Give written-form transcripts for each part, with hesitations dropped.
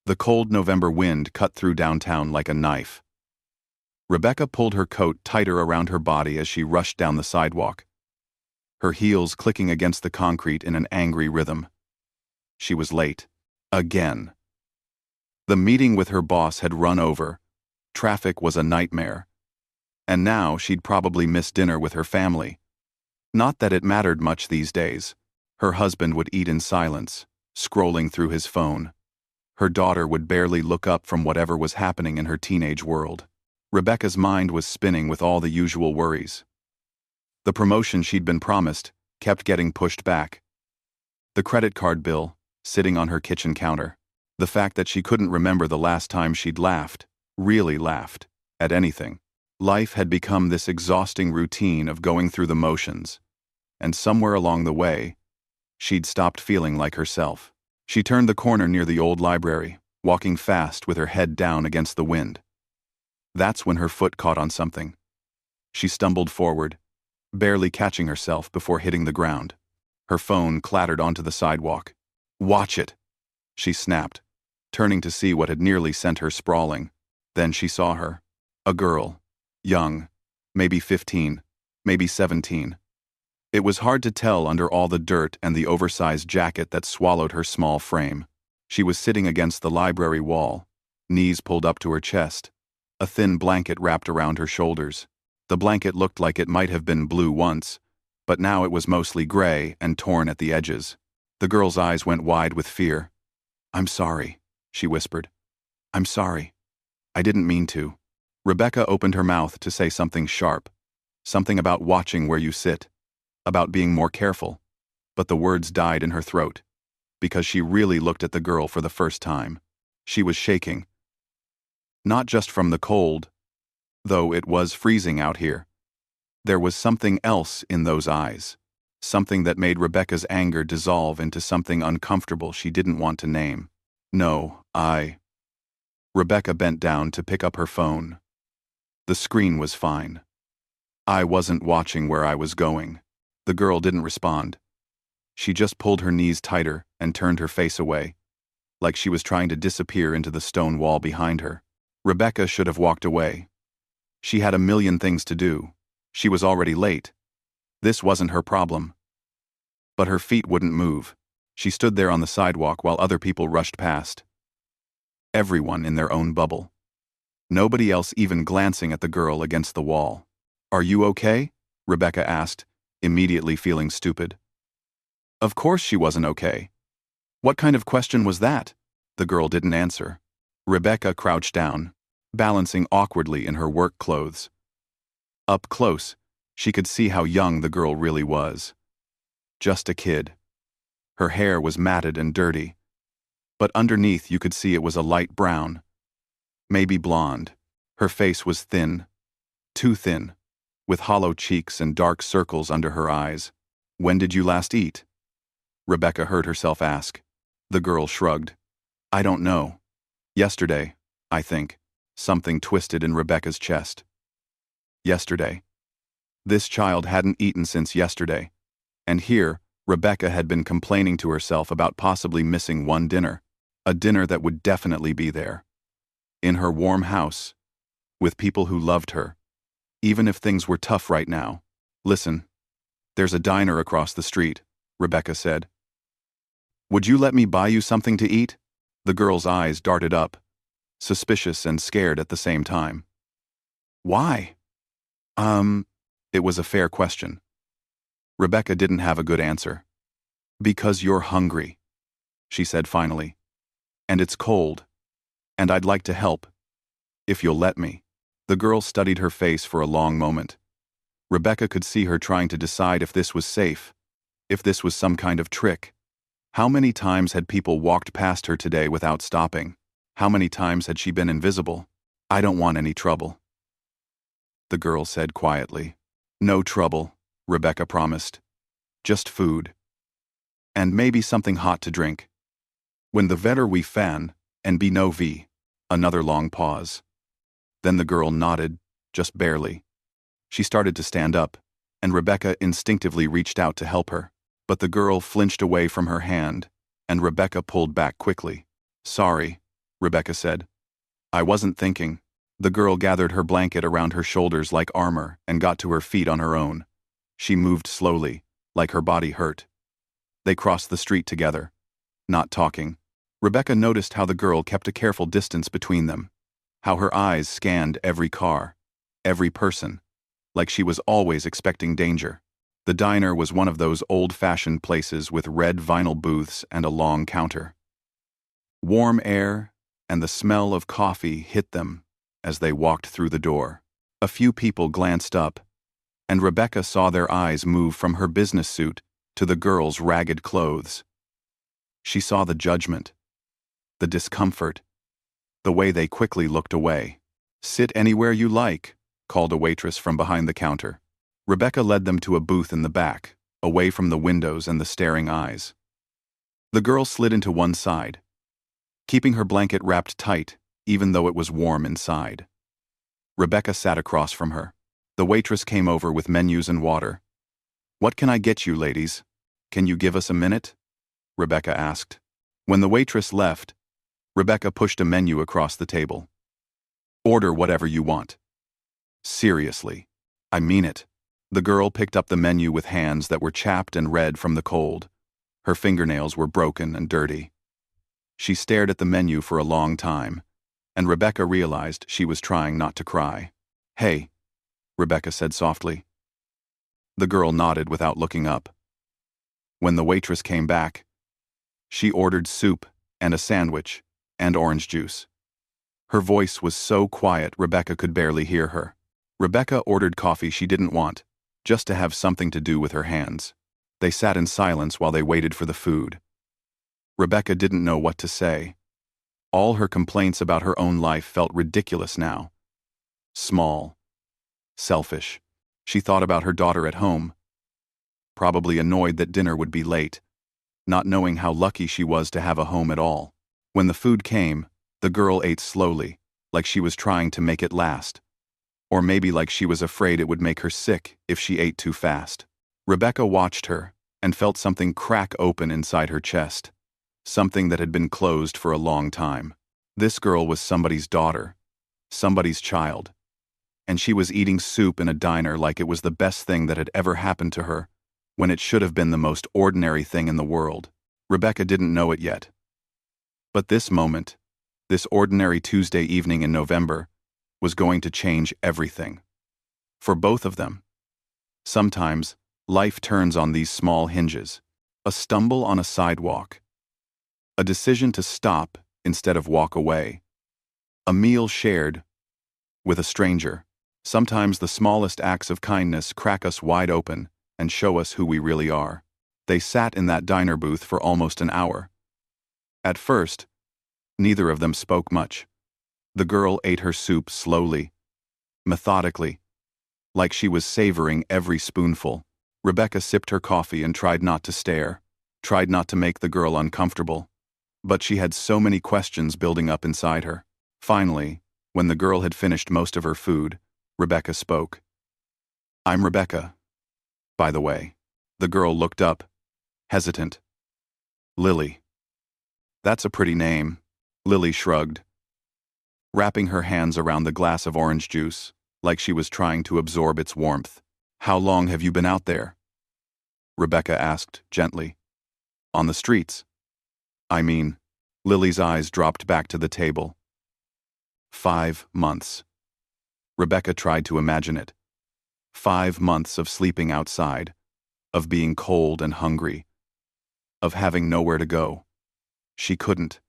The cold November wind cut through downtown like a knife. Rebecca pulled her coat tighter around her body as she rushed down the sidewalk, her heels clicking against the concrete in an angry rhythm. She was late. Again. The meeting with her boss had run over. Traffic was a nightmare. And now she'd probably miss dinner with her family. Not that it mattered much these days. Her husband would eat in silence, scrolling through his phone. Her daughter would barely look up from whatever was happening in her teenage world. Rebecca's mind was spinning with all the usual worries. The promotion she'd been promised kept getting pushed back. The credit card bill, sitting on her kitchen counter. The fact that she couldn't remember the last time she'd laughed, really laughed, at anything. Life had become this exhausting routine of going through the motions. And somewhere along the way, she'd stopped feeling like herself. She turned the corner near the old library, walking fast with her head down against the wind. That's when her foot caught on something. She stumbled forward, barely catching herself before hitting the ground. Her phone clattered onto the sidewalk. "Watch it!" she snapped, turning to see what had nearly sent her sprawling. Then she saw her. A girl. Young. Maybe 15. Maybe 17. It was hard to tell under all the dirt and the oversized jacket that swallowed her small frame. She was sitting against the library wall, knees pulled up to her chest, a thin blanket wrapped around her shoulders. The blanket looked like it might have been blue once, but now it was mostly gray and torn at the edges. The girl's eyes went wide with fear. "I'm sorry," she whispered. "I'm sorry. I didn't mean to." Rebecca opened her mouth to say something sharp, something about watching where you sit, about being more careful, but the words died in her throat, because she really looked at the girl for the first time. She was shaking. Not just from the cold, though it was freezing out here. There was something else in those eyes, something that made Rebecca's anger dissolve into something uncomfortable she didn't want to name. "No, Rebecca bent down to pick up her phone. The screen was fine. "I wasn't watching where I was going." The girl didn't respond. She just pulled her knees tighter and turned her face away, like she was trying to disappear into the stone wall behind her. Rebecca should have walked away. She had a million things to do. She was already late. This wasn't her problem. But her feet wouldn't move. She stood there on the sidewalk while other people rushed past. Everyone in their own bubble. Nobody else even glancing at the girl against the wall. "Are you okay?" Rebecca asked, immediately feeling stupid. Of course she wasn't okay. What kind of question was that? The girl didn't answer. Rebecca crouched down, balancing awkwardly in her work clothes. Up close, she could see how young the girl really was. Just a kid. Her hair was matted and dirty, but underneath you could see it was a light brown, maybe blonde. Her face was thin, too thin, with hollow cheeks and dark circles under her eyes. "When did you last eat?" Rebecca heard herself ask. The girl shrugged. "I don't know. Yesterday, I think." Something twisted in Rebecca's chest. Yesterday. This child hadn't eaten since yesterday. And here, Rebecca had been complaining to herself about possibly missing one dinner. A dinner that would definitely be there. In her warm house. With people who loved her. Even if things were tough right now. "Listen, there's a diner across the street," Rebecca said. "Would you let me buy you something to eat?" The girl's eyes darted up, suspicious and scared at the same time. "Why?" It was a fair question. Rebecca didn't have a good answer. "Because you're hungry," she said finally. "And it's cold. And I'd like to help. If you'll let me." The girl studied her face for a long moment. Rebecca could see her trying to decide if this was safe, if this was some kind of trick. How many times had people walked past her today without stopping? How many times had she been invisible? "I don't want any trouble," the girl said quietly. "No trouble," Rebecca promised. "Just food. And maybe something hot to drink. When the vetter we fan, and be no v." Another long pause. Then the girl nodded, just barely. She started to stand up, and Rebecca instinctively reached out to help her. But the girl flinched away from her hand, and Rebecca pulled back quickly. "Sorry," Rebecca said. I wasn't thinking. The girl gathered her blanket around her shoulders like armor and got to her feet on her own. She moved slowly, like her body hurt. They crossed the street together, not talking. Rebecca noticed how the girl kept a careful distance between them, how her eyes scanned every car, every person, like she was always expecting danger. The diner was one of those old-fashioned places with red vinyl booths and a long counter. Warm air and the smell of coffee hit them as they walked through the door. A few people glanced up, and Rebecca saw their eyes move from her business suit to the girl's ragged clothes. She saw the judgment, the discomfort, the way they quickly looked away. Sit anywhere you like, called a waitress from behind the counter. Rebecca led them to a booth in the back, away from the windows and the staring eyes. The girl slid into one side, keeping her blanket wrapped tight, even though it was warm inside. Rebecca sat across from her. The waitress came over with menus and water. What can I get you, ladies? Can you give us a minute? Rebecca asked. When the waitress left, Rebecca pushed a menu across the table. Order whatever you want. Seriously. I mean it. The girl picked up the menu with hands that were chapped and red from the cold. Her fingernails were broken and dirty. She stared at the menu for a long time, and Rebecca realized she was trying not to cry. Hey, Rebecca said softly. The girl nodded without looking up. When the waitress came back, she ordered soup and a sandwich and orange juice. Her voice was so quiet Rebecca could barely hear her. Rebecca ordered coffee she didn't want, just to have something to do with her hands. They sat in silence while they waited for the food. Rebecca didn't know what to say. All her complaints about her own life felt ridiculous now. Small. Selfish. She thought about her daughter at home, probably annoyed that dinner would be late, not knowing how lucky she was to have a home at all. When the food came, the girl ate slowly, like she was trying to make it last. Or maybe like she was afraid it would make her sick if she ate too fast. Rebecca watched her and felt something crack open inside her chest. Something that had been closed for a long time. This girl was somebody's daughter, somebody's child. And she was eating soup in a diner like it was the best thing that had ever happened to her, when it should have been the most ordinary thing in the world. Rebecca didn't know it yet. But this moment, this ordinary Tuesday evening in November, was going to change everything. For both of them. Sometimes, life turns on these small hinges. A stumble on a sidewalk. A decision to stop instead of walk away. A meal shared with a stranger. Sometimes the smallest acts of kindness crack us wide open and show us who we really are. They sat in that diner booth for almost an hour. At first, neither of them spoke much. The girl ate her soup slowly, methodically, like she was savoring every spoonful. Rebecca sipped her coffee and tried not to stare, tried not to make the girl uncomfortable. But she had so many questions building up inside her. Finally, when the girl had finished most of her food, Rebecca spoke. I'm Rebecca, by the way. The girl looked up, hesitant. Lily. That's a pretty name. Lily shrugged, wrapping her hands around the glass of orange juice, like she was trying to absorb its warmth. How long have you been out there? Rebecca asked gently. On the streets. I mean, Lily's eyes dropped back to the table. 5 months. Rebecca tried to imagine it. 5 months of sleeping outside, of being cold and hungry, of having nowhere to go. She couldn't.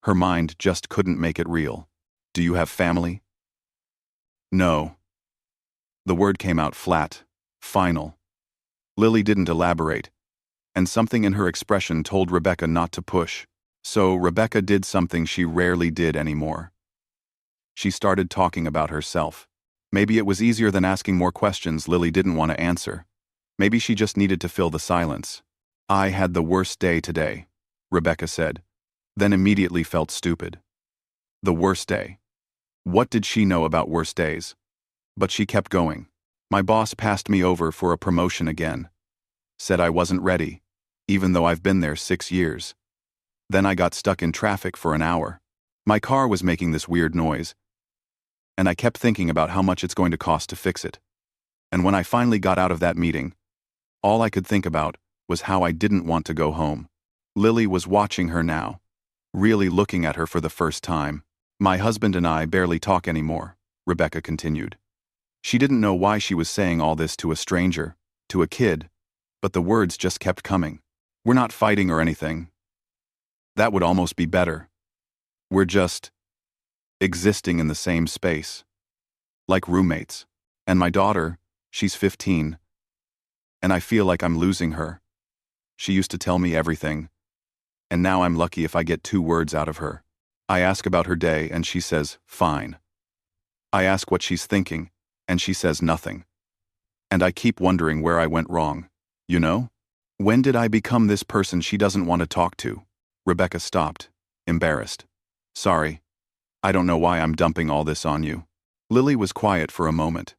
Her mind just couldn't make it real. Do you have family? No. The word came out flat, final. Lily didn't elaborate, and something in her expression told Rebecca not to push. So Rebecca did something she rarely did anymore. She started talking about herself. Maybe it was easier than asking more questions Lily didn't want to answer. Maybe she just needed to fill the silence. I had the worst day today, Rebecca said, then immediately felt stupid. The worst day. What did she know about worst days? But she kept going. My boss passed me over for a promotion again. Said I wasn't ready, even though I've been there 6 years. Then I got stuck in traffic for an hour. My car was making this weird noise, and I kept thinking about how much it's going to cost to fix it. And when I finally got out of that meeting, all I could think about was how I didn't want to go home. Lily was watching her now, really looking at her for the first time. My husband and I barely talk anymore, Rebecca continued. She didn't know why she was saying all this to a stranger, to a kid, but the words just kept coming. We're not fighting or anything. That would almost be better. We're just existing in the same space, like roommates. And my daughter, she's 15, and I feel like I'm losing her. She used to tell me everything, and now I'm lucky if I get 2 words out of her. I ask about her day, and she says, fine. I ask what she's thinking, and she says nothing. And I keep wondering where I went wrong. You know? When did I become this person she doesn't want to talk to? Rebecca stopped, embarrassed. Sorry. I don't know why I'm dumping all this on you. Lily was quiet for a moment.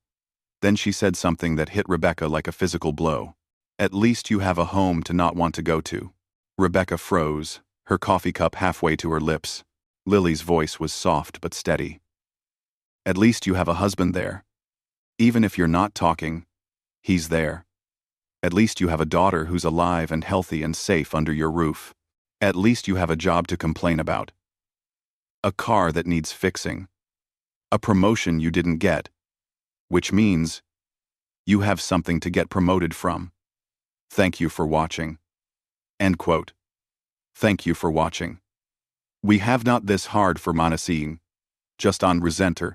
Then she said something that hit Rebecca like a physical blow. At least you have a home to not want to go to. Rebecca froze, her coffee cup halfway to her lips. Lily's voice was soft but steady. At least you have a husband there. Even if you're not talking, he's there. At least you have a daughter who's alive and healthy and safe under your roof. At least you have a job to complain about. A car that needs fixing. A promotion you didn't get. Which means you have something to get promoted from. Thank you for watching. End quote. Thank you for watching. We have not this hard for Manasine. Just on resenter.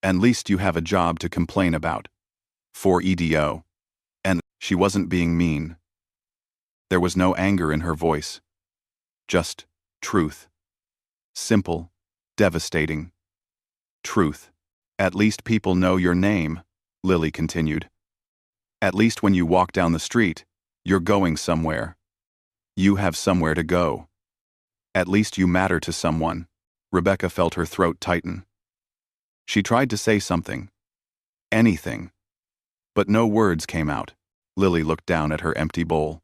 At least you have a job to complain about. For EDO. And she wasn't being mean. There was no anger in her voice. Just truth. Simple, devastating. Truth. At least people know your name, Lily continued. At least when you walk down the street, you're going somewhere. You have somewhere to go. At least you matter to someone. Rebecca felt her throat tighten. She tried to say something. Anything. But no words came out. Lily looked down at her empty bowl.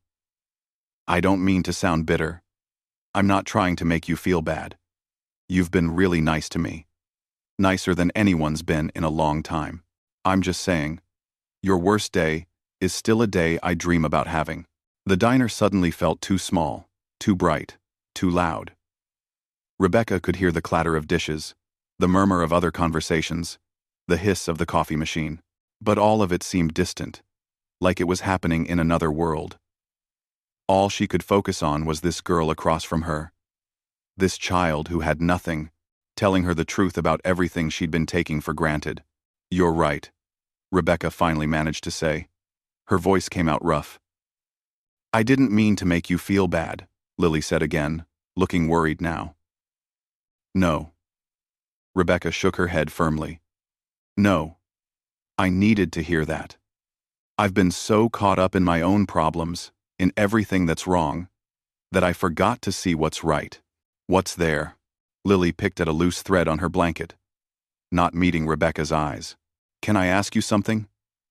I don't mean to sound bitter. I'm not trying to make you feel bad. You've been really nice to me. Nicer than anyone's been in a long time. I'm just saying, your worst day is still a day I dream about having. The diner suddenly felt too small, too bright, too loud. Rebecca could hear the clatter of dishes, the murmur of other conversations, the hiss of the coffee machine. But all of it seemed distant, like it was happening in another world. All she could focus on was this girl across from her. This child who had nothing, telling her the truth about everything she'd been taking for granted. You're right, Rebecca finally managed to say. Her voice came out rough. I didn't mean to make you feel bad, Lily said again, looking worried now. No. Rebecca shook her head firmly. No. I needed to hear that. I've been so caught up in my own problems, in everything that's wrong, that I forgot to see what's right. What's there? Lily picked at a loose thread on her blanket, not meeting Rebecca's eyes. Can I ask you something?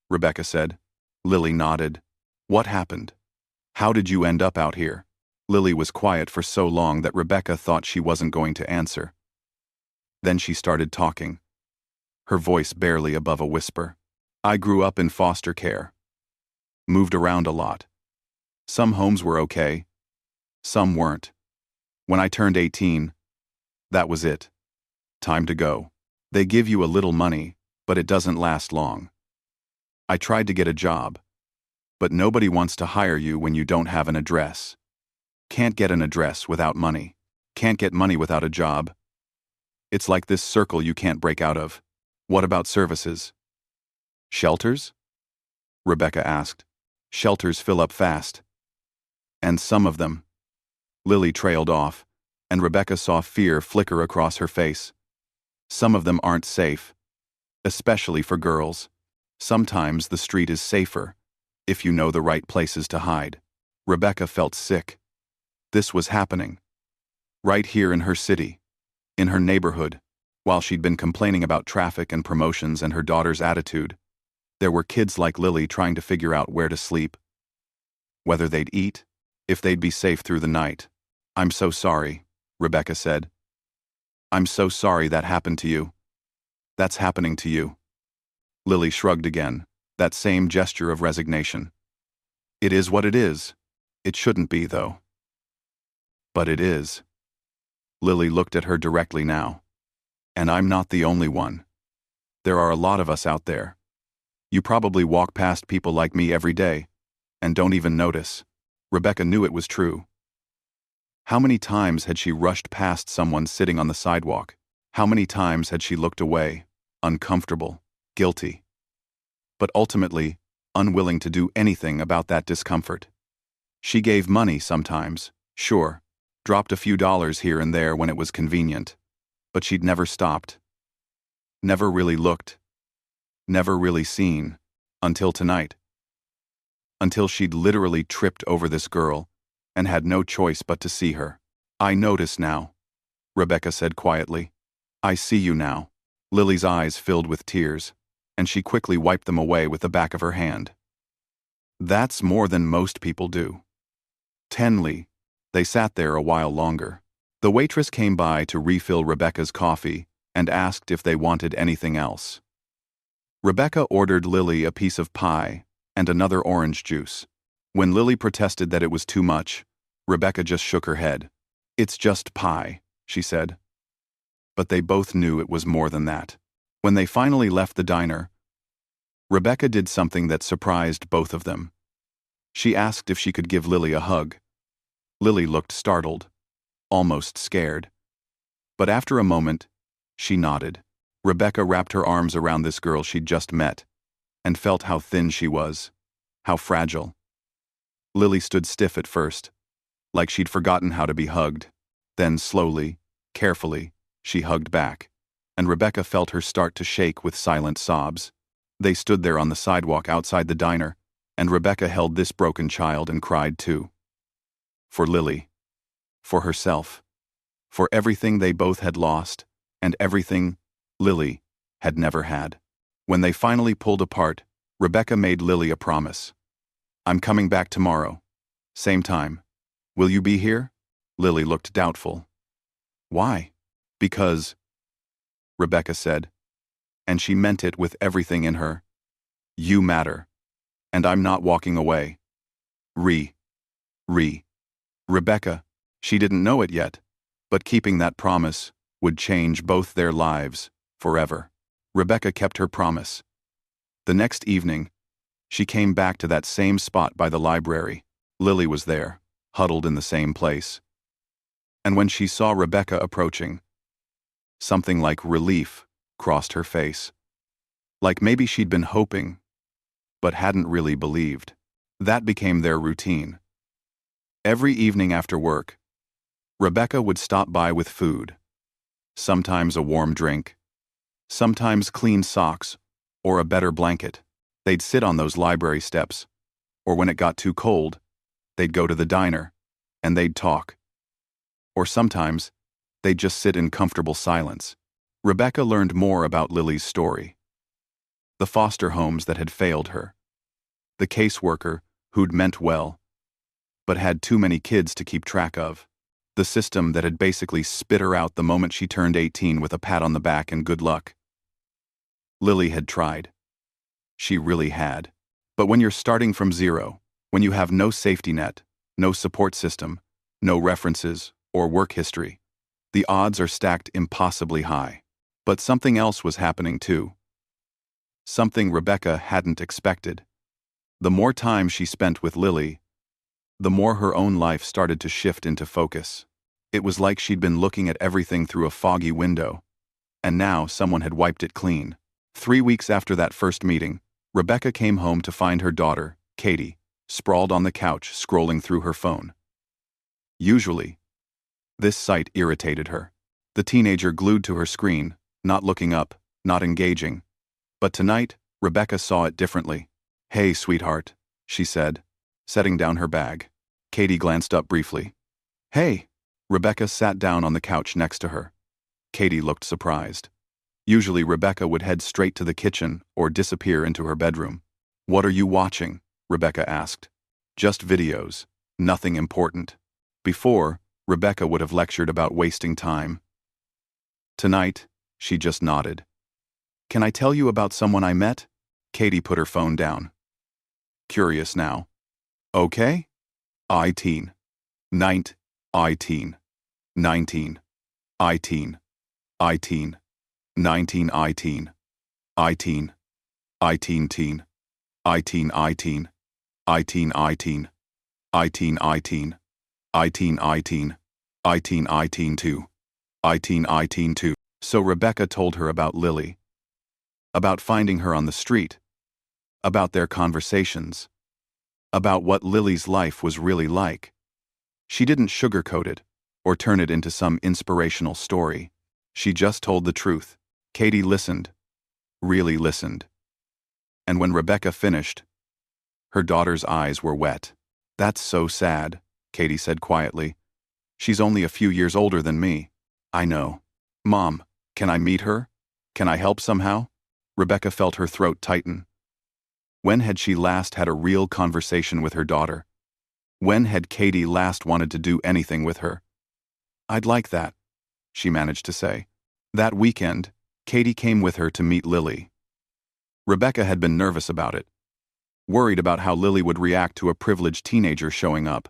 Rebecca said. Lily nodded. What happened? How did you end up out here? Lily was quiet for so long that Rebecca thought she wasn't going to answer. Then she started talking, her voice barely above a whisper. I grew up in foster care. Moved around a lot. Some homes were okay. Some weren't. When I turned 18, that was it. Time to go. They give you a little money, but it doesn't last long. I tried to get a job, but nobody wants to hire you when you don't have an address. Can't get an address without money. Can't get money without a job. It's like this circle you can't break out of. What about services? Shelters? Rebecca asked. Shelters fill up fast. And some of them. Lily trailed off, and Rebecca saw fear flicker across her face. Some of them aren't safe, especially for girls. Sometimes the street is safer, if you know the right places to hide. Rebecca felt sick. This was happening. Right here in her city, in her neighborhood, while she'd been complaining about traffic and promotions and her daughter's attitude. There were kids like Lily trying to figure out where to sleep, whether they'd eat, if they'd be safe through the night. I'm so sorry, Rebecca said. I'm so sorry that happened to you. That's happening to you. Lily shrugged again, that same gesture of resignation. It is what it is. It shouldn't be, though. But it is. Lily looked at her directly now. And I'm not the only one. There are a lot of us out there. You probably walk past people like me every day, and don't even notice. Rebecca knew it was true. How many times had she rushed past someone sitting on the sidewalk? How many times had she looked away, uncomfortable, guilty, but ultimately unwilling to do anything about that discomfort? She gave money sometimes, sure, dropped a few dollars here and there when it was convenient, but she'd never stopped. Never really looked. Never really seen. Until tonight. Until she'd literally tripped over this girl and had no choice but to see her. I notice now, Rebecca said quietly. I see you now. Lily's eyes filled with tears, and she quickly wiped them away with the back of her hand. That's more than most people do. Tenley. They sat there a while longer. The waitress came by to refill Rebecca's coffee and asked if they wanted anything else. Rebecca ordered Lily a piece of pie and another orange juice. When Lily protested that it was too much, Rebecca just shook her head. It's just pie, she said. But they both knew it was more than that. When they finally left the diner, Rebecca did something that surprised both of them. She asked if she could give Lily a hug. Lily looked startled, almost scared. But after a moment, she nodded. Rebecca wrapped her arms around this girl she'd just met, and felt how thin she was, how fragile. Lily stood stiff at first, like she'd forgotten how to be hugged. Then slowly, carefully, she hugged back, and Rebecca felt her start to shake with silent sobs. They stood there on the sidewalk outside the diner, and Rebecca held this broken child and cried too. For Lily. For herself. For everything they both had lost, and everything Lily had never had. When they finally pulled apart, Rebecca made Lily a promise. I'm coming back tomorrow. Same time. Will you be here? Lily looked doubtful. Why? Because, Rebecca said, and she meant it with everything in her. You matter. And I'm not walking away. Rebecca, she didn't know it yet, but keeping that promise would change both their lives forever. Rebecca kept her promise. The next evening, she came back to that same spot by the library. Lily was there, huddled in the same place. And when she saw Rebecca approaching, something like relief crossed her face. Like maybe she'd been hoping, but hadn't really believed. That became their routine. Every evening after work, Rebecca would stop by with food, sometimes a warm drink, sometimes clean socks, or a better blanket. They'd sit on those library steps, or when it got too cold, they'd go to the diner, and they'd talk. Or sometimes, they'd just sit in comfortable silence. Rebecca learned more about Lily's story. The foster homes that had failed her. The caseworker who'd meant well, but had too many kids to keep track of. The system that had basically spit her out the moment she turned 18 with a pat on the back and good luck. Lily had tried. She really had. But when you're starting from zero, when you have no safety net, no support system, no references or work history, the odds are stacked impossibly high. But something else was happening too. Something Rebecca hadn't expected. The more time she spent with Lily, the more her own life started to shift into focus. It was like she'd been looking at everything through a foggy window, and now someone had wiped it clean. 3 weeks after that first meeting, Rebecca came home to find her daughter, Katie, sprawled on the couch scrolling through her phone. Usually, this sight irritated her. The teenager glued to her screen, not looking up, not engaging. But tonight, Rebecca saw it differently. Hey, sweetheart, she said, setting down her bag. Katie glanced up briefly. Hey! Rebecca sat down on the couch next to her. Katie looked surprised. Usually Rebecca would head straight to the kitchen or disappear into her bedroom. What are you watching? Rebecca asked. Just videos. Nothing important. Before, Rebecca would have lectured about wasting time. Tonight, she just nodded. Can I tell you about someone I met? Katie put her phone down. Curious now. Okay? I-teen. Ninth. I-teen. 19. I-teen. I-teen. 19 I-teen. I-teen. I-teen teen. I-teen I-teen. I-teen I-teen. I-teen I-teen. I-teen I-teen. I-teen I-teen 2. I-teen I-teen 2. So Rebecca told her about Lily. About finding her on the street. About their conversations. About what Lily's life was really like. She didn't sugarcoat it, or turn it into some inspirational story. She just told the truth. Katie listened. Really listened. And when Rebecca finished, her daughter's eyes were wet. That's so sad, Katie said quietly. She's only a few years older than me. I know. Mom, can I meet her? Can I help somehow? Rebecca felt her throat tighten. When had she last had a real conversation with her daughter? When had Katie last wanted to do anything with her? I'd like that, she managed to say. That weekend, Katie came with her to meet Lily. Rebecca had been nervous about it, worried about how Lily would react to a privileged teenager showing up.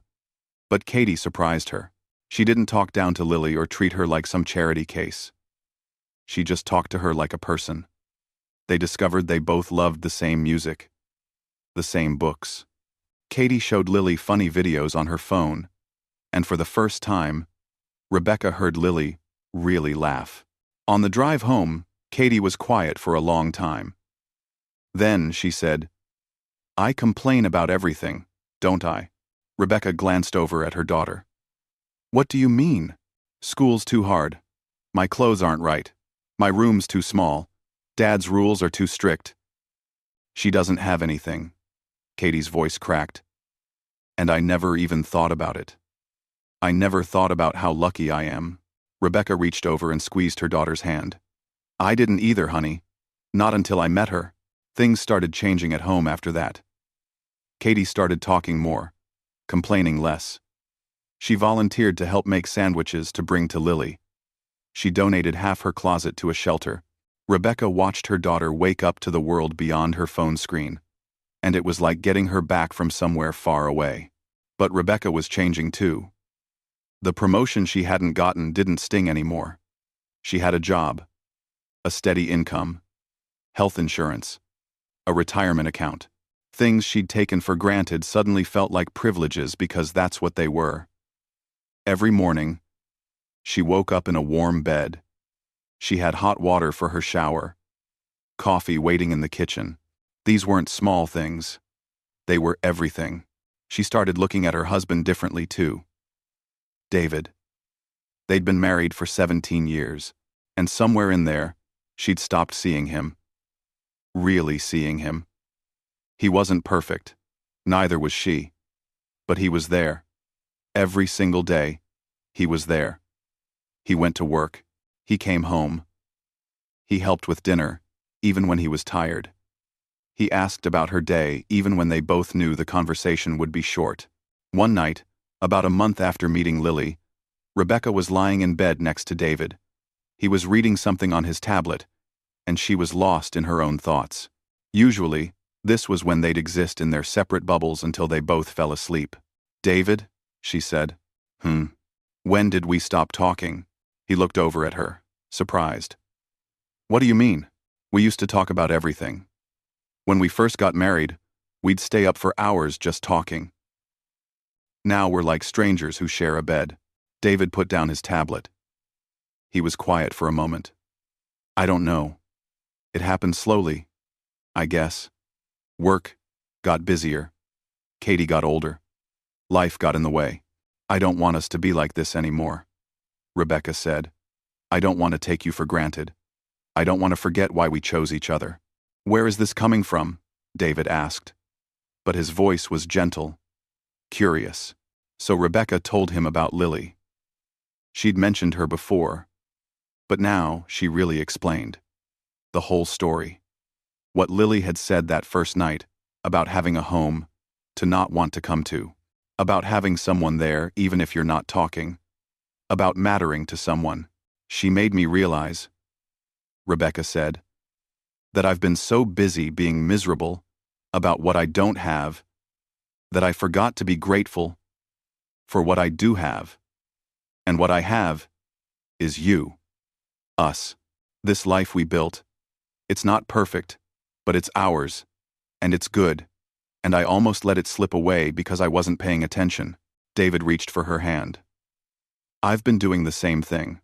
But Katie surprised her. She didn't talk down to Lily or treat her like some charity case. She just talked to her like a person. They discovered they both loved the same music, the same books. Katie showed Lily funny videos on her phone, and for the first time, Rebecca heard Lily really laugh. On the drive home, Katie was quiet for a long time. Then she said, I complain about everything, don't I? Rebecca glanced over at her daughter. What do you mean? School's too hard. My clothes aren't right. My room's too small. Dad's rules are too strict. She doesn't have anything. Katie's voice cracked. And I never even thought about it. I never thought about how lucky I am. Rebecca reached over and squeezed her daughter's hand. I didn't either, honey. Not until I met her. Things started changing at home after that. Katie started talking more, complaining less. She volunteered to help make sandwiches to bring to Lily. She donated half her closet to a shelter. Rebecca watched her daughter wake up to the world beyond her phone screen, and it was like getting her back from somewhere far away. But Rebecca was changing too. The promotion she hadn't gotten didn't sting anymore. She had a job, a steady income, health insurance, a retirement account. Things she'd taken for granted suddenly felt like privileges because that's what they were. Every morning, she woke up in a warm bed. She had hot water for her shower, coffee waiting in the kitchen. These weren't small things. They were everything. She started looking at her husband differently too. David. They'd been married for 17 years, and somewhere in there, she'd stopped seeing him. Really seeing him. He wasn't perfect. Neither was she. But he was there. Every single day, he was there. He went to work. He came home. He helped with dinner, even when he was tired. He asked about her day, even when they both knew the conversation would be short. One night, about a month after meeting Lily, Rebecca was lying in bed next to David. He was reading something on his tablet, and she was lost in her own thoughts. Usually, this was when they'd exist in their separate bubbles until they both fell asleep. David, she said. When did we stop talking? He looked over at her, surprised. What do you mean? We used to talk about everything. When we first got married, we'd stay up for hours just talking. Now we're like strangers who share a bed. David put down his tablet. He was quiet for a moment. I don't know. It happened slowly, I guess. Work got busier. Katie got older. Life got in the way. I don't want us to be like this anymore, Rebecca said. I don't want to take you for granted. I don't want to forget why we chose each other. Where is this coming from? David asked. But his voice was gentle, curious. So Rebecca told him about Lily. She'd mentioned her before, but now she really explained. The whole story. What Lily had said that first night, about having a home to not want to come to. About having someone there even if you're not talking. About mattering to someone. She made me realize, Rebecca said, that I've been so busy being miserable about what I don't have that I forgot to be grateful for what I do have. And what I have is you, us, this life we built. It's not perfect, but it's ours, and it's good, and I almost let it slip away because I wasn't paying attention. David reached for her hand. I've been doing the same thing.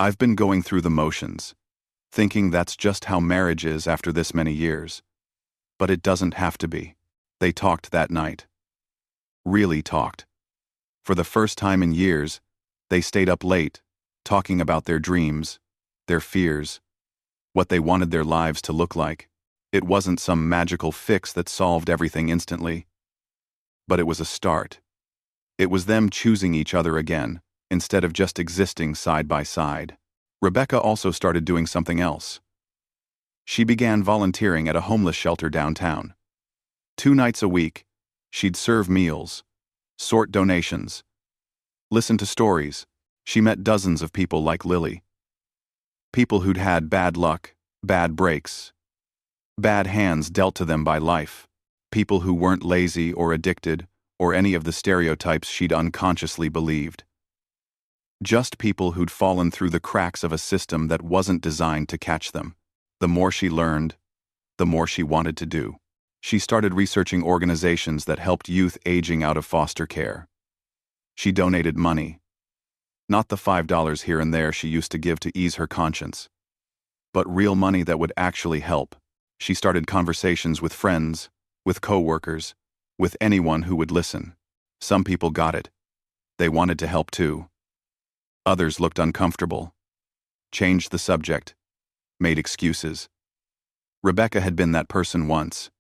I've been going through the motions, thinking that's just how marriage is after this many years. But it doesn't have to be. They talked that night. Really talked. For the first time in years, they stayed up late, talking about their dreams, their fears, what they wanted their lives to look like. It wasn't some magical fix that solved everything instantly. But it was a start. It was them choosing each other again, instead of just existing side by side. Rebecca also started doing something else. She began volunteering at a homeless shelter downtown. 2 nights a week, she'd serve meals, sort donations, listen to stories. She met dozens of people like Lily. People who'd had bad luck, bad breaks, bad hands dealt to them by life. People who weren't lazy or addicted or any of the stereotypes she'd unconsciously believed. Just people who'd fallen through the cracks of a system that wasn't designed to catch them. The more she learned, the more she wanted to do. She started researching organizations that helped youth aging out of foster care. She donated money. Not the $5 here and there she used to give to ease her conscience, but real money that would actually help. She started conversations with friends, with coworkers, with anyone who would listen. Some people got it. They wanted to help too. Others looked uncomfortable, changed the subject, made excuses. Rebecca had been that person once,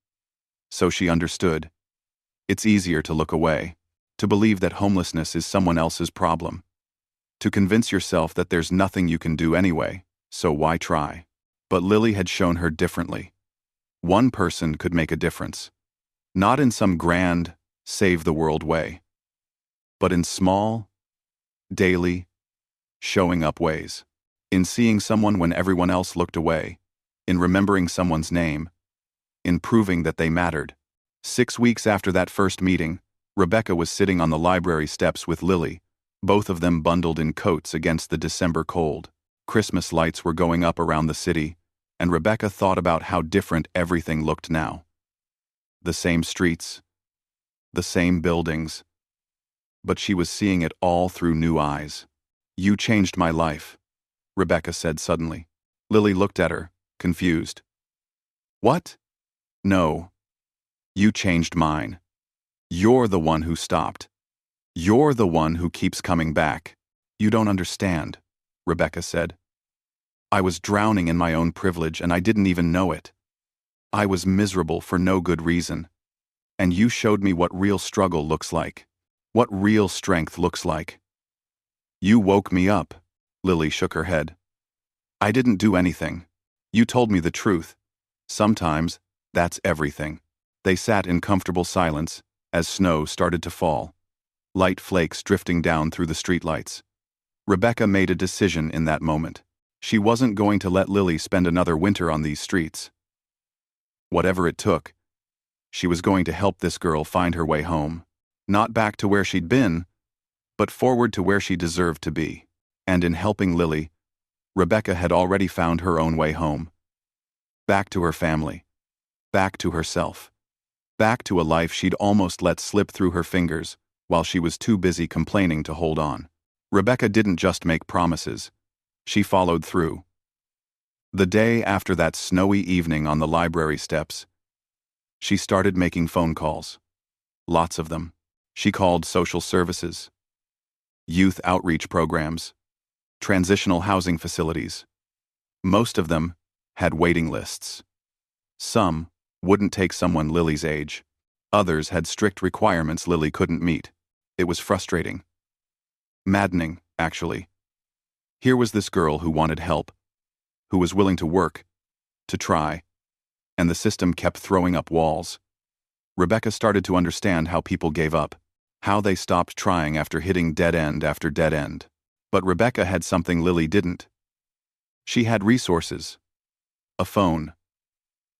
so she understood. It's easier to look away, to believe that homelessness is someone else's problem, to convince yourself that there's nothing you can do anyway, so why try? But Lily had shown her differently. One person could make a difference, not in some grand, save-the-world way, but in small, daily, showing-up ways. In seeing someone when everyone else looked away, in remembering someone's name, in proving that they mattered. 6 weeks after that first meeting, Rebecca was sitting on the library steps with Lily, both of them bundled in coats against the December cold. Christmas lights were going up around the city, and Rebecca thought about how different everything looked now. The same streets, the same buildings, but she was seeing it all through new eyes. "You changed my life," Rebecca said suddenly. Lily looked at her, confused. "What?" "No. You changed mine. You're the one who stopped. You're the one who keeps coming back." "You don't understand," Rebecca said. "I was drowning in my own privilege and I didn't even know it. I was miserable for no good reason. And you showed me what real struggle looks like. What real strength looks like. You woke me up." Lily shook her head. "I didn't do anything. You told me the truth. Sometimes, that's everything." They sat in comfortable silence as snow started to fall, light flakes drifting down through the streetlights. Rebecca made a decision in that moment. She wasn't going to let Lily spend another winter on these streets. Whatever it took, she was going to help this girl find her way home. Not back to where she'd been, but forward to where she deserved to be. And in helping Lily, Rebecca had already found her own way home. Back to her family. Back to herself. Back to a life she'd almost let slip through her fingers while she was too busy complaining to hold on. Rebecca didn't just make promises. She followed through. The day after that snowy evening on the library steps, she started making phone calls. Lots of them. She called social services, youth outreach programs, transitional housing facilities. Most of them had waiting lists. Some wouldn't take someone Lily's age. Others had strict requirements Lily couldn't meet. It was frustrating. Maddening, actually. Here was this girl who wanted help, who was willing to work, to try, and the system kept throwing up walls. Rebecca started to understand how people gave up, how they stopped trying after hitting dead end after dead end. But Rebecca had something Lily didn't. She had resources. A phone.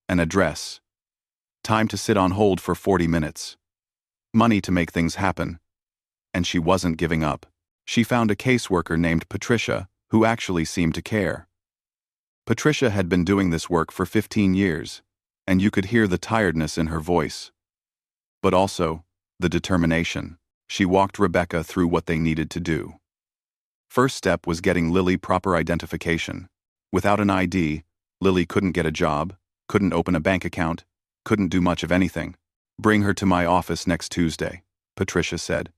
An address. Time to sit on hold for 40 minutes. Money to make things happen. And she wasn't giving up. She found a caseworker named Patricia, who actually seemed to care. Patricia had been doing this work for 15 years, and you could hear the tiredness in her voice. But also, the determination. She walked Rebecca through what they needed to do. First step was getting Lily proper identification. Without an ID, Lily couldn't get a job, couldn't open a bank account, couldn't do much of anything. "Bring her to my office next Tuesday," Patricia said.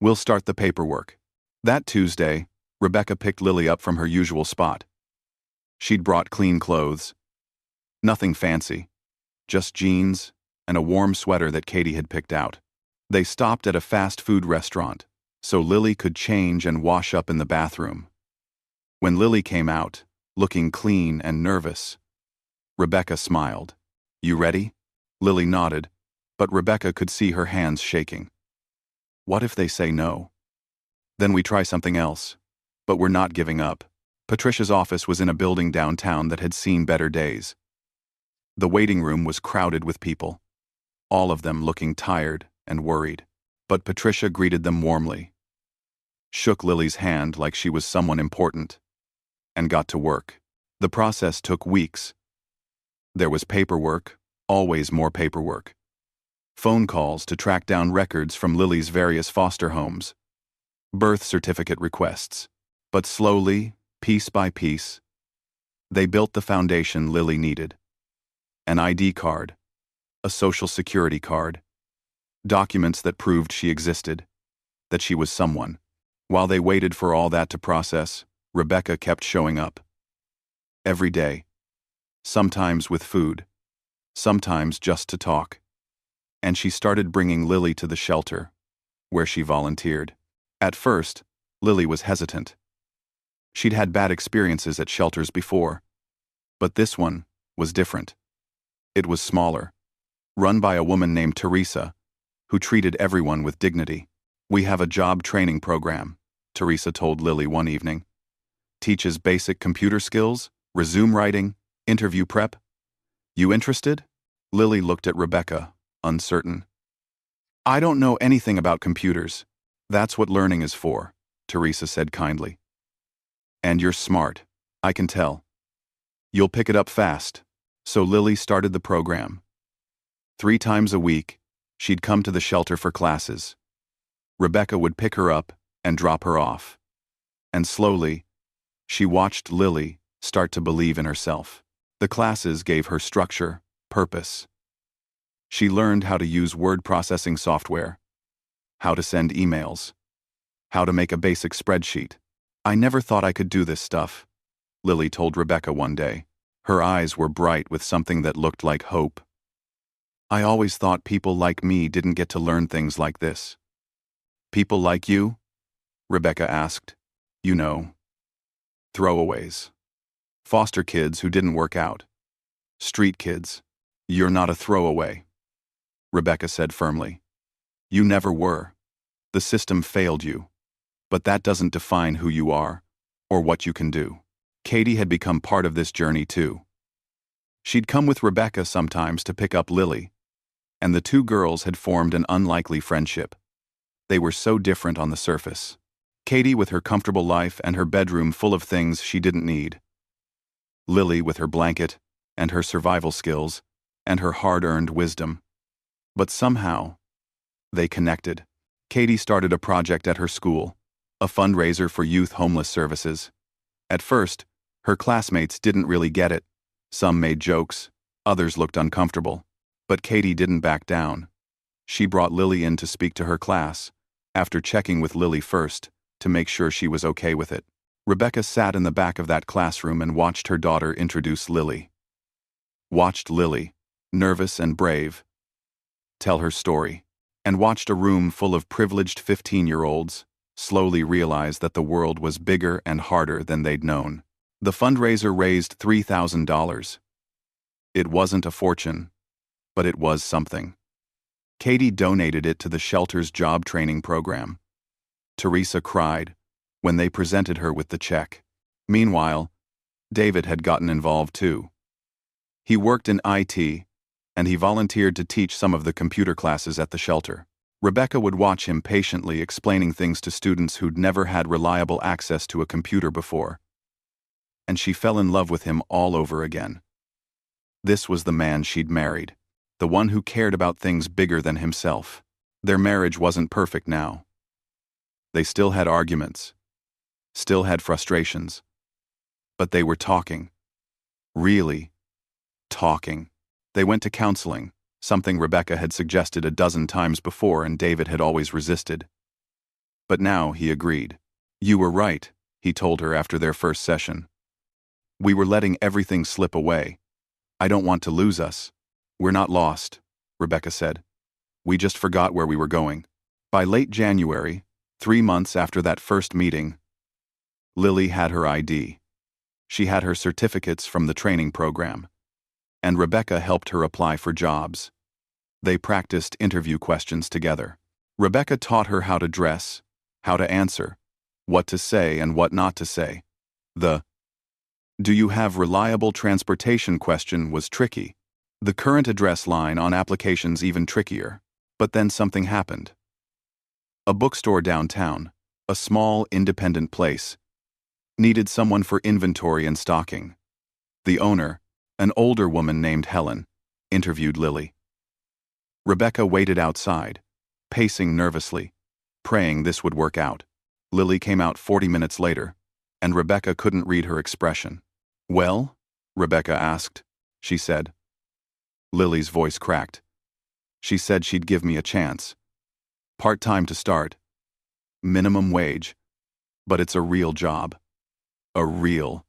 "We'll start the paperwork." That Tuesday, Rebecca picked Lily up from her usual spot. She'd brought clean clothes. Nothing fancy. Just jeans and a warm sweater that Katie had picked out. They stopped at a fast food restaurant, so Lily could change and wash up in the bathroom. When Lily came out, looking clean and nervous, Rebecca smiled. "You ready?" Lily nodded, but Rebecca could see her hands shaking. "What if they say no? Then we try something else. But we're not giving up." Patricia's office was in a building downtown that had seen better days. The waiting room was crowded with people, all of them looking tired and worried. But Patricia greeted them warmly, shook Lily's hand like she was someone important, and got to work. The process took weeks. There was paperwork, always more paperwork. Phone calls to track down records from Lily's various foster homes. Birth certificate requests. But slowly, piece by piece, they built the foundation Lily needed. An ID card, a social security card, documents that proved she existed, that she was someone. While they waited for all that to process, Rebecca kept showing up. Every day. Sometimes with food, sometimes just to talk. And she started bringing Lily to the shelter, where she volunteered. At first, Lily was hesitant. She'd had bad experiences at shelters before, but this one was different. It was smaller, run by a woman named Teresa, who treated everyone with dignity. "We have a job training program," Teresa told Lily one evening. "Teaches basic computer skills, resume writing, interview prep. You interested?" Lily looked at Rebecca, uncertain. "I don't know anything about computers. That's what learning is for," Teresa said kindly. "And you're smart, I can tell. You'll pick it up fast." So Lily started the program. 3 times a week, she'd come to the shelter for classes. Rebecca would pick her up and drop her off. And slowly, she watched Lily start to believe in herself. The classes gave her structure, purpose. She learned how to use word processing software, how to send emails, how to make a basic spreadsheet. "I never thought I could do this stuff," Lily told Rebecca one day. Her eyes were bright with something that looked like hope. "I always thought people like me didn't get to learn things like this." "People like you?" Rebecca asked. "You know, throwaways. Foster kids who didn't work out. Street kids. You're not a throwaway," Rebecca said firmly. "You never were. The system failed you. But that doesn't define who you are, or what you can do." Katie had become part of this journey too. She'd come with Rebecca sometimes to pick up Lily, and the two girls had formed an unlikely friendship. They were so different on the surface. Katie with her comfortable life and her bedroom full of things she didn't need. Lily with her blanket and her survival skills and her hard-earned wisdom. But somehow, they connected. Katie started a project at her school, a fundraiser for youth homeless services. At first, her classmates didn't really get it. Some made jokes, others looked uncomfortable. But Katie didn't back down. She brought Lily in to speak to her class, after checking with Lily first, to make sure she was okay with it. Rebecca sat in the back of that classroom and watched her daughter introduce Lily. Watched Lily, nervous and brave, tell her story, and watched a room full of privileged 15-year-olds slowly realize that the world was bigger and harder than they'd known. The fundraiser raised $3,000. It wasn't a fortune, but it was something. Katie donated it to the shelter's job training program. Teresa cried when they presented her with the check. Meanwhile, David had gotten involved too. He worked in IT, and he volunteered to teach some of the computer classes at the shelter. Rebecca would watch him patiently explaining things to students who'd never had reliable access to a computer before. And she fell in love with him all over again. This was the man she'd married, the one who cared about things bigger than himself. Their marriage wasn't perfect now. They still had arguments, still had frustrations. But they were talking. Really talking. They went to counseling, something Rebecca had suggested a dozen times before and David had always resisted. But now he agreed. "You were right," he told her after their first session. "We were letting everything slip away. I don't want to lose us." "We're not lost," Rebecca said. "We just forgot where we were going." By late January, 3 months after that first meeting, Lily had her ID. She had her certificates from the training program, and Rebecca helped her apply for jobs. They practiced interview questions together. Rebecca taught her how to dress, how to answer, what to say and what not to say. The "Do you have reliable transportation?" question was tricky. The current address line on applications even trickier. But then something happened. A bookstore downtown, a small independent place, needed someone for inventory and stocking. The owner, an older woman named Helen, interviewed Lily. Rebecca waited outside, pacing nervously, praying this would work out. Lily came out 40 minutes later, and Rebecca couldn't read her expression. "Well?" Rebecca asked. She said. Lily's voice cracked. "She said she'd give me a chance. Part-time to start. Minimum wage. But it's a real job. A real,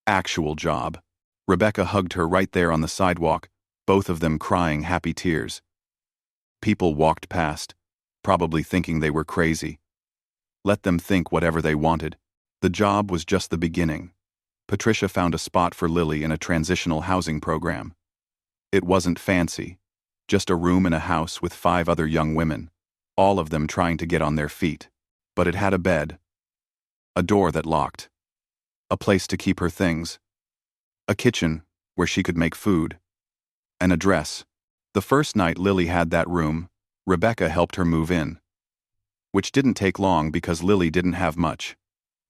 actual job." Rebecca hugged her right there on the sidewalk, both of them crying happy tears. People walked past, probably thinking they were crazy. Let them think whatever they wanted. The job was just the beginning. Patricia found a spot for Lily in a transitional housing program. It wasn't fancy, just a room in a house with 5 other young women, all of them trying to get on their feet. But it had a bed, a door that locked, a place to keep her things, a kitchen where she could make food, an address. The first night Lily had that room, Rebecca helped her move in. Which didn't take long because Lily didn't have much.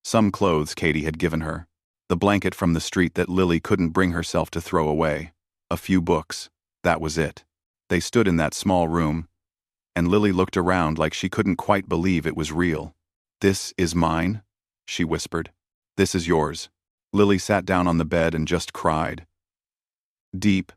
Some clothes Katie had given her, the blanket from the street that Lily couldn't bring herself to throw away, a few books, that was it. They stood in that small room, and Lily looked around like she couldn't quite believe it was real. "This is mine," she whispered. "This is yours." Lily sat down on the bed and just cried. Deep,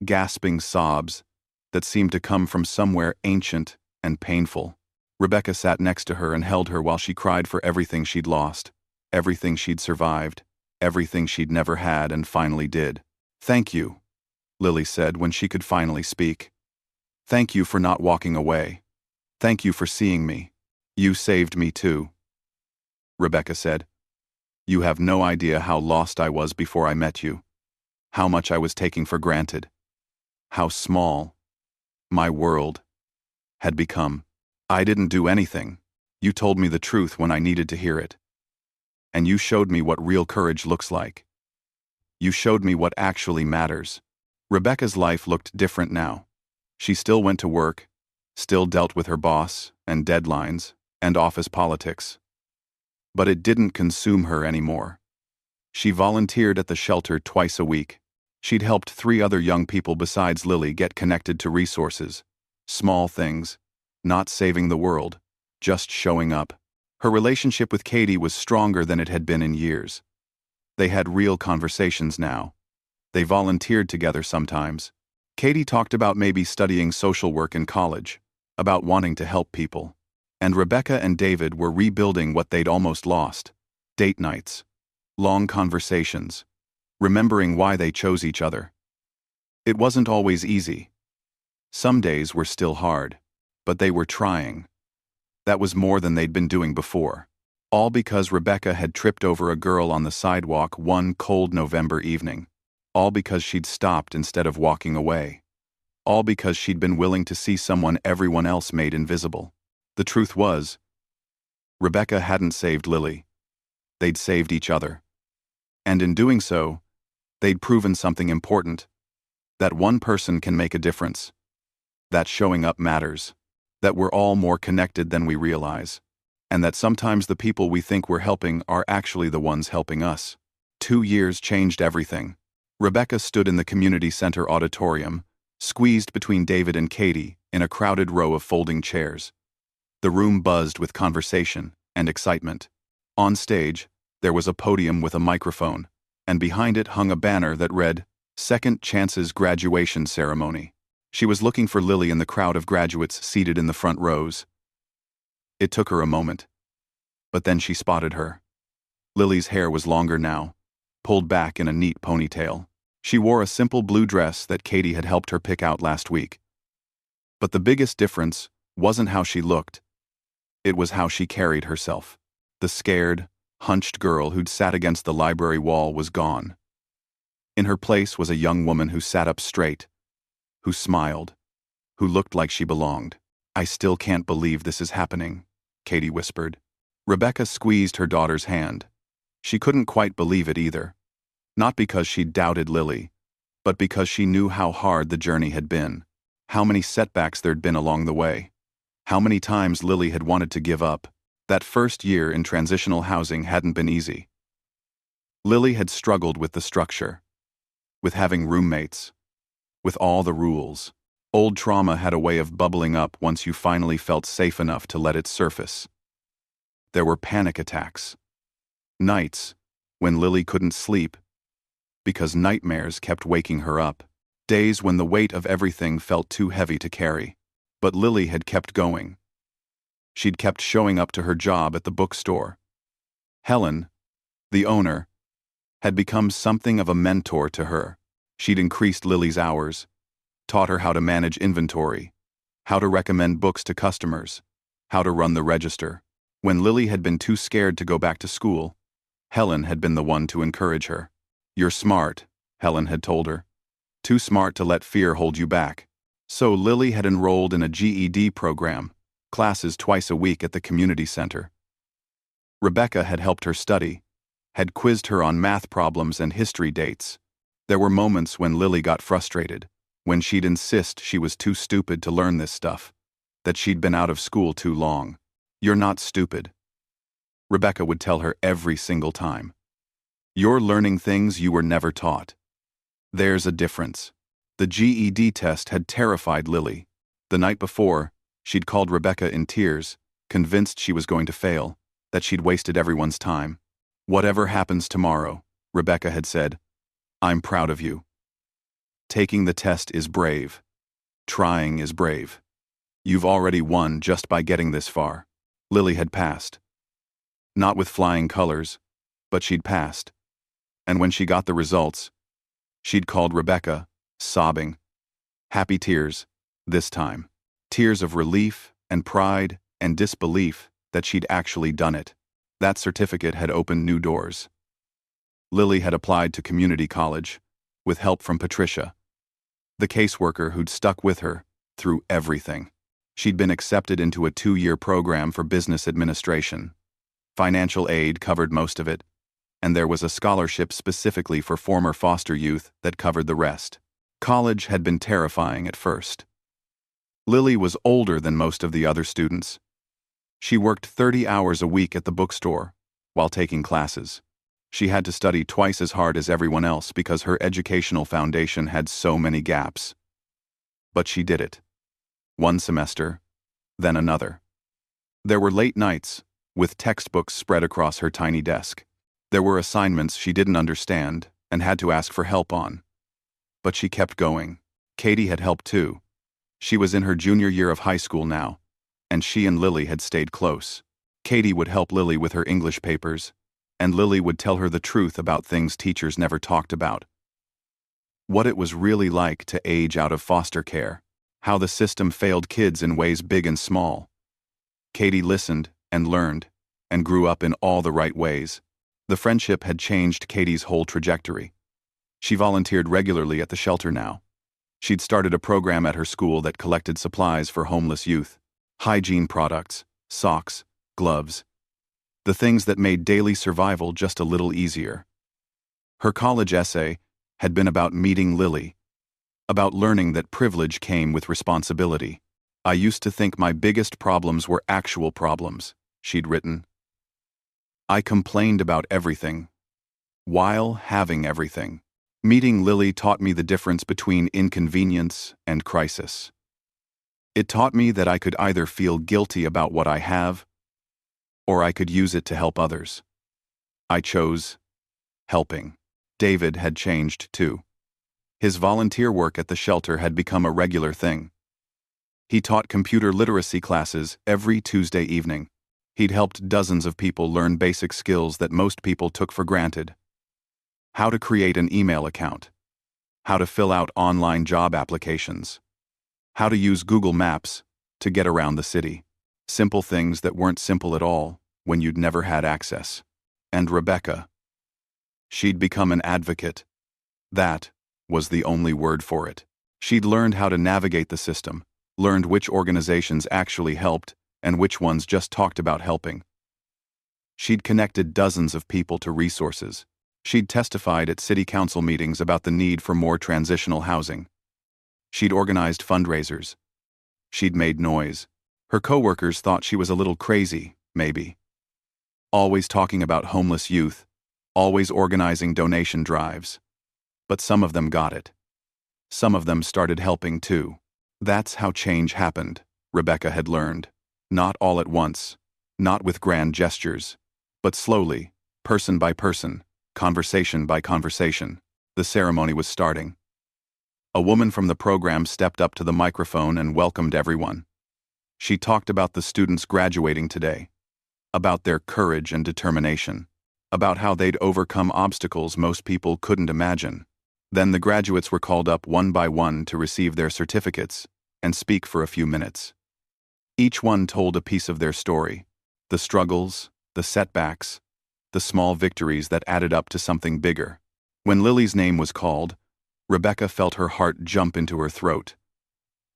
gasping sobs that seemed to come from somewhere ancient and painful. Rebecca sat next to her and held her while she cried for everything she'd lost, everything she'd survived, everything she'd never had and finally did. "Thank you," Lily said when she could finally speak. "Thank you for not walking away. Thank you for seeing me. You saved me too." Rebecca said, "You have no idea how lost I was before I met you. How much I was taking for granted. How small my world had become. I didn't do anything. You told me the truth when I needed to hear it. And you showed me what real courage looks like. You showed me what actually matters." Rebecca's life looked different now. She still went to work, still dealt with her boss and deadlines and office politics. But it didn't consume her anymore. She volunteered at the shelter twice a week. She'd helped 3 other young people besides Lily get connected to resources. Small things, not saving the world, just showing up. Her relationship with Katie was stronger than it had been in years. They had real conversations now. They volunteered together sometimes. Katie talked about maybe studying social work in college, about wanting to help people. And Rebecca and David were rebuilding what they'd almost lost. Date nights, long conversations, remembering why they chose each other. It wasn't always easy. Some days were still hard, but they were trying. That was more than they'd been doing before. All because Rebecca had tripped over a girl on the sidewalk one cold November evening. All because she'd stopped instead of walking away. All because she'd been willing to see someone everyone else made invisible. The truth was, Rebecca hadn't saved Lily. they'd saved each other. And in doing so, they'd proven something important: that one person can make a difference, that showing up matters, that we're all more connected than we realize, and that sometimes the people we think we're helping are actually the ones helping us. 2 years changed everything. Rebecca stood in the community center auditorium, squeezed between David and Katie in a crowded row of folding chairs. The room buzzed with conversation and excitement. On stage, there was a podium with a microphone, and behind it hung a banner that read, "Second Chance's Graduation Ceremony." She was looking for Lily in the crowd of graduates seated in the front rows. It took her a moment, but then she spotted her. Lily's hair was longer now, pulled back in a neat ponytail. She wore a simple blue dress that Katie had helped her pick out last week. But the biggest difference wasn't how she looked. It was how she carried herself. The scared, hunched girl who'd sat against the library wall was gone. In her place was a young woman who sat up straight, who smiled, who looked like she belonged. "I still can't believe this is happening," Katie whispered. Rebecca squeezed her daughter's hand. She couldn't quite believe it either. Not because she doubted Lily, but because she knew how hard the journey had been, how many setbacks there'd been along the way, how many times Lily had wanted to give up. That first year in transitional housing hadn't been easy. Lily had struggled with the structure, with having roommates, with all the rules. Old trauma had a way of bubbling up once you finally felt safe enough to let it surface. There were panic attacks. Nights when Lily couldn't sleep because nightmares kept waking her up. Days when the weight of everything felt too heavy to carry. But Lily had kept going. She'd kept showing up to her job at the bookstore. Helen, the owner, had become something of a mentor to her. She'd increased Lily's hours, taught her how to manage inventory, how to recommend books to customers, how to run the register. When Lily had been too scared to go back to school, Helen had been the one to encourage her. "You're smart," Helen had told her. "Too smart to let fear hold you back." So Lily had enrolled in a GED program, classes twice a week at the community center. Rebecca had helped her study, had quizzed her on math problems and history dates. There were moments when Lily got frustrated, when she'd insist she was too stupid to learn this stuff, that she'd been out of school too long. "You're not stupid," Rebecca would tell her every single time. "You're learning things you were never taught." There's a difference. The GED test had terrified Lily. The night before, she'd called Rebecca in tears, convinced she was going to fail, that she'd wasted everyone's time. "Whatever happens tomorrow," Rebecca had said, "I'm proud of you. Taking the test is brave. Trying is brave. You've already won just by getting this far." Lily had passed. Not with flying colors, but she'd passed. And when she got the results, she'd called Rebecca, sobbing. Happy tears, this time. Tears of relief and pride and disbelief that she'd actually done it. That certificate had opened new doors. Lily had applied to community college, with help from Patricia, the caseworker who'd stuck with her through everything. She'd been accepted into a 2-year program for business administration. Financial aid covered most of it, and there was a scholarship specifically for former foster youth that covered the rest. College had been terrifying at first. Lily was older than most of the other students. She worked 30 hours a week at the bookstore while taking classes. She had to study twice as hard as everyone else because her educational foundation had so many gaps. But she did it. One semester, then another. There were late nights, with textbooks spread across her tiny desk. There were assignments she didn't understand and had to ask for help on. But she kept going. Katie had helped too. She was in her junior year of high school now, and she and Lily had stayed close. Katie would help Lily with her English papers, and Lily would tell her the truth about things teachers never talked about. What it was really like to age out of foster care, how the system failed kids in ways big and small. Katie listened and learned and grew up in all the right ways. The friendship had changed Katie's whole trajectory. She volunteered regularly at the shelter now. She'd started a program at her school that collected supplies for homeless youth: hygiene products, socks, gloves. The things that made daily survival just a little easier. Her college essay had been about meeting Lily, about learning that privilege came with responsibility. I used to think my biggest problems were actual problems, she'd written. I complained about everything, while having everything. Meeting Lily taught me the difference between inconvenience and crisis. It taught me that I could either feel guilty about what I have, or I could use it to help others. I chose helping. David had changed too. His volunteer work at the shelter had become a regular thing. He taught computer literacy classes every Tuesday evening. He'd helped dozens of people learn basic skills that most people took for granted. How to create an email account. How to fill out online job applications. How to use Google Maps to get around the city. Simple things that weren't simple at all when you'd never had access. And Rebecca. She'd become an advocate. That was the only word for it. She'd learned how to navigate the system, learned which organizations actually helped and which ones just talked about helping. She'd connected dozens of people to resources. She'd testified at city council meetings about the need for more transitional housing. She'd organized fundraisers. She'd made noise. Her coworkers thought she was a little crazy, maybe. Always talking about homeless youth, always organizing donation drives. But some of them got it. Some of them started helping too. That's how change happened, Rebecca had learned. Not all at once, not with grand gestures, but slowly, person by person, conversation by conversation. The ceremony was starting. A woman from the program stepped up to the microphone and welcomed everyone. She talked about the students graduating today, about their courage and determination, about how they'd overcome obstacles most people couldn't imagine. Then the graduates were called up one by one to receive their certificates and speak for a few minutes. Each one told a piece of their story, the struggles, the setbacks, the small victories that added up to something bigger. When Lily's name was called, Rebecca felt her heart jump into her throat.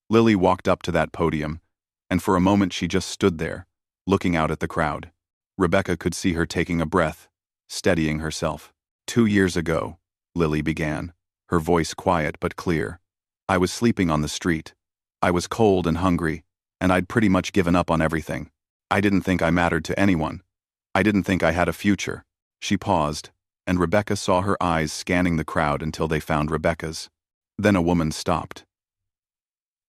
Lily walked up to that podium, and for a moment she just stood there, looking out at the crowd. Rebecca could see her taking a breath, steadying herself. 2 years ago, Lily began, her voice quiet but clear. I was sleeping on the street. I was cold and hungry, and I'd pretty much given up on everything. I didn't think I mattered to anyone. I didn't think I had a future. She paused, and Rebecca saw her eyes scanning the crowd until they found Rebecca's. Then a woman stopped.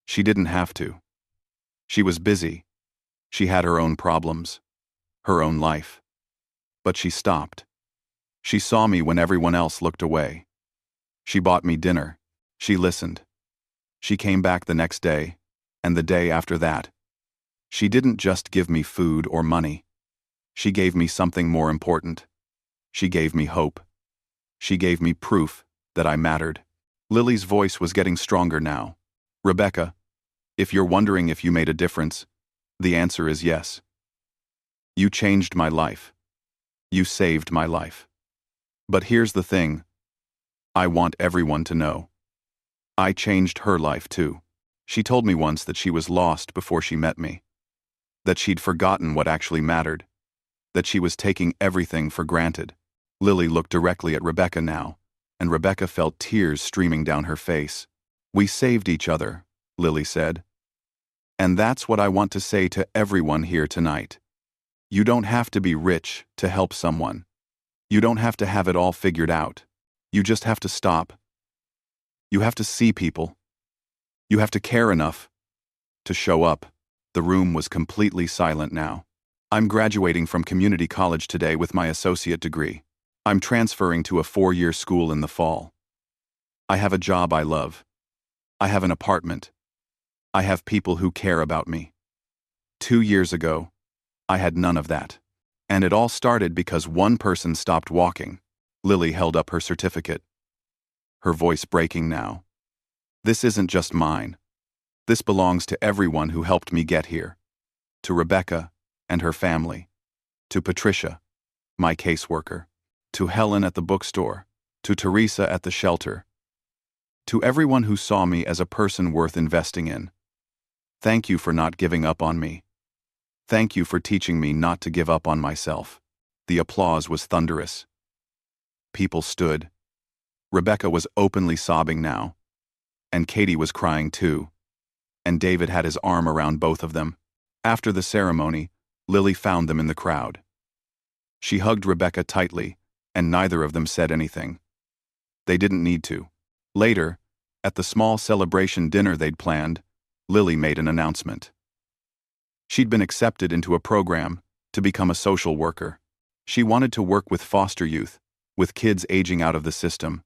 She didn't have to. She was busy. She had her own problems, her own life. But she stopped. She saw me when everyone else looked away. She bought me dinner. She listened. She came back the next day, and the day after that. She didn't just give me food or money. She gave me something more important. She gave me hope. She gave me proof that I mattered. Lily's voice was getting stronger now. Rebecca, if you're wondering if you made a difference, the answer is yes. You changed my life. You saved my life. But here's the thing. I want everyone to know. I changed her life too. She told me once that she was lost before she met me. That she'd forgotten what actually mattered. That she was taking everything for granted. Lily looked directly at Rebecca now, and Rebecca felt tears streaming down her face. We saved each other, Lily said. And that's what I want to say to everyone here tonight. You don't have to be rich to help someone. You don't have to have it all figured out. You just have to stop. You have to see people. You have to care enough to show up. The room was completely silent now. I'm graduating from community college today with my associate degree. I'm transferring to a 4-year school in the fall. I have a job I love. I have an apartment. I have people who care about me. 2 years ago, I had none of that. And it all started because one person stopped walking. Lily held up her certificate. Her voice breaking now. This isn't just mine. This belongs to everyone who helped me get here. To Rebecca and her family. To Patricia, my caseworker. To Helen at the bookstore. To Teresa at the shelter. To everyone who saw me as a person worth investing in. Thank you for not giving up on me. Thank you for teaching me not to give up on myself. The applause was thunderous. People stood. Rebecca was openly sobbing now. And Katie was crying too. And David had his arm around both of them. After the ceremony, Lily found them in the crowd. She hugged Rebecca tightly, and neither of them said anything. They didn't need to. Later, at the small celebration dinner they'd planned, Lily made an announcement. She'd been accepted into a program to become a social worker. She wanted to work with foster youth, with kids aging out of the system,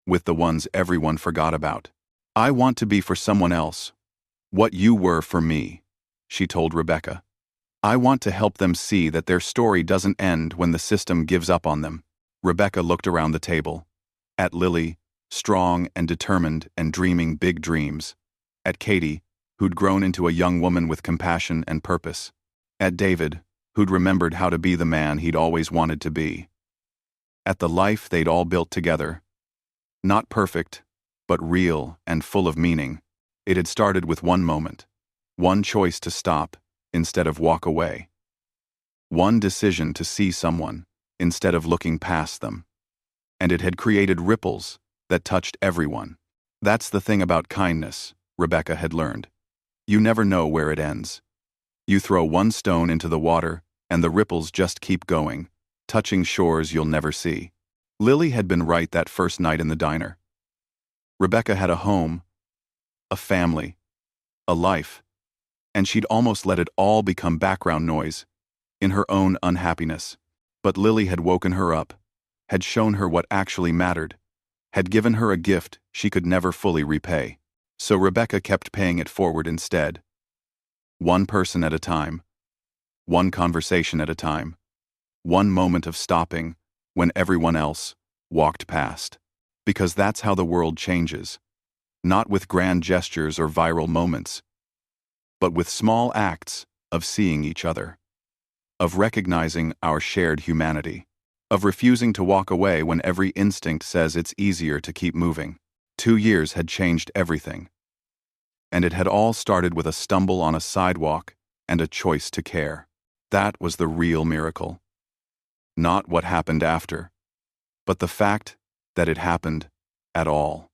with the ones everyone forgot about. "I want to be for someone else what you were for me," she told Rebecca. "I want to help them see that their story doesn't end when the system gives up on them." Rebecca looked around the table. At Lily, strong and determined and dreaming big dreams. At Katie, who'd grown into a young woman with compassion and purpose. At David, who'd remembered how to be the man he'd always wanted to be. At the life they'd all built together. Not perfect, but real and full of meaning. It had started with one moment. One choice to stop instead of walk away. One decision to see someone instead of looking past them. And it had created ripples that touched everyone. That's the thing about kindness, Rebecca had learned. You never know where it ends. You throw one stone into the water, and the ripples just keep going, touching shores you'll never see. Lily had been right that first night in the diner. Rebecca had a home, a family, a life, and she'd almost let it all become background noise in her own unhappiness. But Lily had woken her up, had shown her what actually mattered, had given her a gift she could never fully repay. So Rebecca kept paying it forward instead. One person at a time, one conversation at a time, one moment of stopping when everyone else walked past. Because that's how the world changes. Not with grand gestures or viral moments, but with small acts of seeing each other, of recognizing our shared humanity, of refusing to walk away when every instinct says it's easier to keep moving. 2 years had changed everything. And it had all started with a stumble on a sidewalk and a choice to care. That was the real miracle. Not what happened after, but the fact that it happened at all.